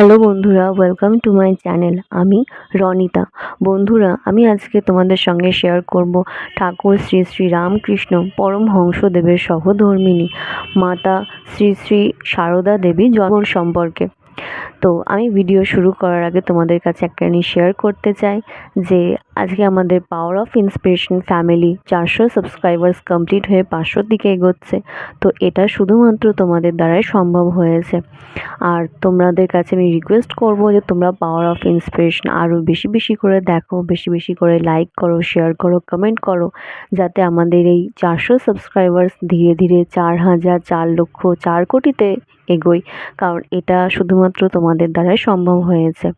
Hello বন্ধুরা, welcome to my channel. আমি রনিতা। বন্ধুরা, আমি আজকে তোমাদের সঙ্গে শেয়ার করব ঠাকুর শ্রী শ্রী রামকৃষ্ণ পরমহংসদেবের সহধর্মিণী মাতা শ্রী শ্রী সারদা দেবী জন্ম সম্পর্কে। তো আমি ভিডিও শুরু করার আগে তোমাদের কাছে একটা জিনিস শেয়ার করতে চাই যে আজকে আমাদের power of inspiration family 400 subscribers complete হয়ে 500-র দিকে এগোচ্ছে। তো এটা শুধুমাত্র তোমাদের দ্বারাই সম্ভব হয়েছে। আর তোমাদের কাছে আমি রিকোয়েস্ট করব যে তোমরা পাওয়ার অফ ইন্সপিরেশন আরও বেশি বেশি করে দেখো, বেশি বেশি করে লাইক করো, শেয়ার করো, কমেন্ট করো, যাতে আমাদের এই 400 সাবস্ক্রাইবার্স ধীরে ধীরে 4,000, 4 লক্ষ, 4 কোটিতে এগোই। কারণ এটা শুধুমাত্র তোমাদের দ্বারাই সম্ভব হয়েছে।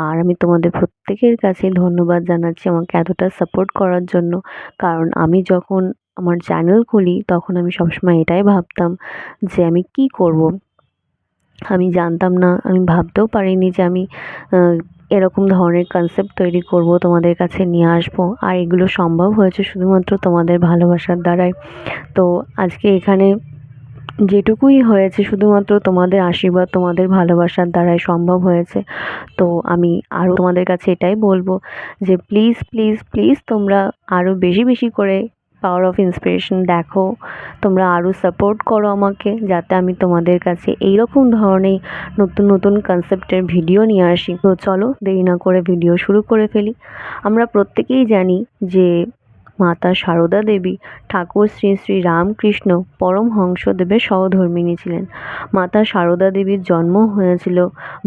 আর আমি তোমাদের প্রত্যেকের কাছে ধন্যবাদ জানাচ্ছি আমাকে এতটা সাপোর্ট করার জন্য। কারণ আমি যখন আমার চ্যানেল খুলি তখন আমি সবসময় এটাই ভাবতাম যে আমি কি করব। আমি জানতাম না, আমি ভাবতেও পারিনি যে আমি এরকম ধরনের কনসেপ্ট তৈরি করব, তোমাদের কাছে নিয়ে আসবো। আর এগুলো সম্ভব হয়েছে শুধুমাত্র তোমাদের ভালোবাসার দ্বারাই। তো আজকে এখানে যেটুকুই হয়েছে শুধুমাত্র তোমাদের আশীর্বাদ, তোমাদের ভালোবাসার দ্বারাই সম্ভব হয়েছে। তো আমি আরও তোমাদের কাছে এটাই বলবো যে প্লিজ প্লিজ প্লিজ তোমরা আরও বেশি বেশি করে পাওয়ার অফ ইন্সপিরেশন দেখো, তোমরা আরও সাপোর্ট করো আমাকে, যাতে আমি তোমাদের কাছে এইরকম ধরনের নতুন নতুন কনসেপ্টের ভিডিও নিয়ে আসি। তো চলো দেরি না করে ভিডিও শুরু করে ফেলি। আমরা প্রত্যেকেই জানি যে মাতা সারদা দেবী ঠাকুর শ্রী শ্রী রামকৃষ্ণ পরমহংসদেবের সহধর্মিণী ছিলেন। মাতা সারদা দেবীর জন্ম হয়েছিল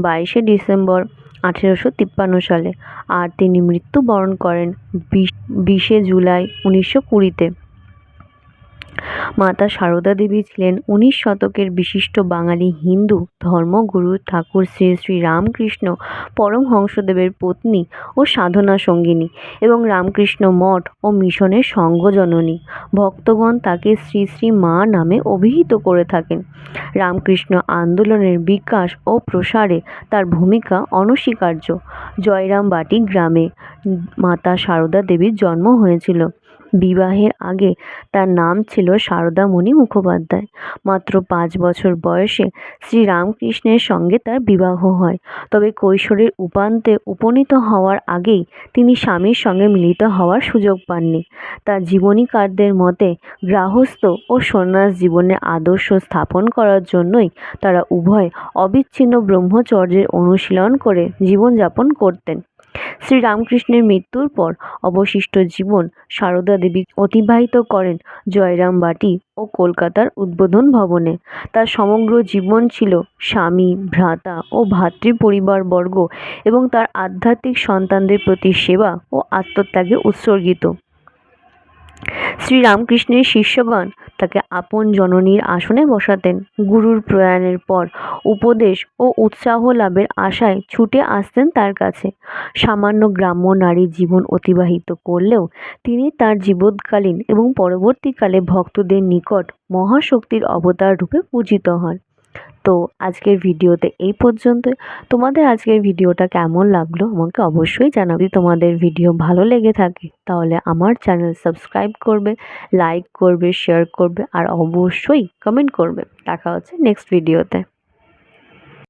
22শে ডিসেম্বর 1853 সালে। আর তিনি মৃত্যুবরণ করেন 20শে জুলাই 1920-তে। মাতা সারদা দেবী ছিলেন 19 শতকের বিশিষ্ট বাঙালি হিন্দু ধর্মগুরু ঠাকুর শ্রী শ্রী রামকৃষ্ণ পরমহংসদেবের পত্নী ও সাধনা সঙ্গিনী এবং রামকৃষ্ণ মঠ ও মিশনের সংঘজননী। ভক্তগণ তাকে শ্রী শ্রী মা নামে অভিহিত করে থাকেন। রামকৃষ্ণ আন্দোলনের বিকাশ ও প্রসারে তার ভূমিকা অনস্বীকার্য। জয়রামবাটি গ্রামে মাতা সারদা দেবীর জন্ম হয়েছিল। বিবাহের আগে তার নাম ছিল সারদামণি মুখোপাধ্যায়। মাত্র 5 বছর বয়সে শ্রীরামকৃষ্ণের সঙ্গে তার বিবাহ হয়। তবে কৈশোরের উপান্তে উপনীত হওয়ার আগেই তিনি স্বামীর সঙ্গে মিলিত হওয়ার সুযোগ পাননি। তার জীবনীকারদের মতে গৃহস্থ ও সন্ন্যাস জীবনের আদর্শ স্থাপন করার জন্যই তারা উভয় অবিচ্ছিন্ন ব্রহ্মচর্যের অনুশীলন করে জীবনযাপন করতেন। শ্রীরামকৃষ্ণের মৃত্যুর পর অবশিষ্ট জীবন সারদা দেবী অতিবাহিত করেন জয়রামবাটি ও কলকাতার উদ্বোধন ভবনে। তার সমগ্র জীবন ছিল স্বামী, ভ্রাতা ও ভাতৃ পরিবারবর্গ এবং তার আধ্যাত্মিক সন্তানদের প্রতি সেবা ও আত্মত্যাগে উৎসর্গিত। শ্রীরামকৃষ্ণের শিষ্যগণ তাকে আপন জননীর আসনে বসাতেন। গুরুর প্রয়াণের পর উপদেশ ও উৎসাহ লাভের আশায় ছুটে আসতেন তার কাছে। সামান্য গ্রাম্য নারী জীবন অতিবাহিত করলেও তিনি তার জীবৎকালীন এবং পরবর্তীকালে ভক্তদের নিকট মহাশক্তির অবতার রূপে পূজিত হন। তো আজকের ভিডিওতে এই পর্যন্ত। তোমাদের আজকের ভিডিওটা কেমন লাগলো আমাকে অবশ্যই জানাবে। যদি তোমাদের ভিডিও ভালো লেগে থাকে তাহলে আমার চ্যানেল সাবস্ক্রাইব করবে, লাইক করবে, শেয়ার করবে আর অবশ্যই কমেন্ট করবে। দেখা হচ্ছে নেক্সট ভিডিওতে।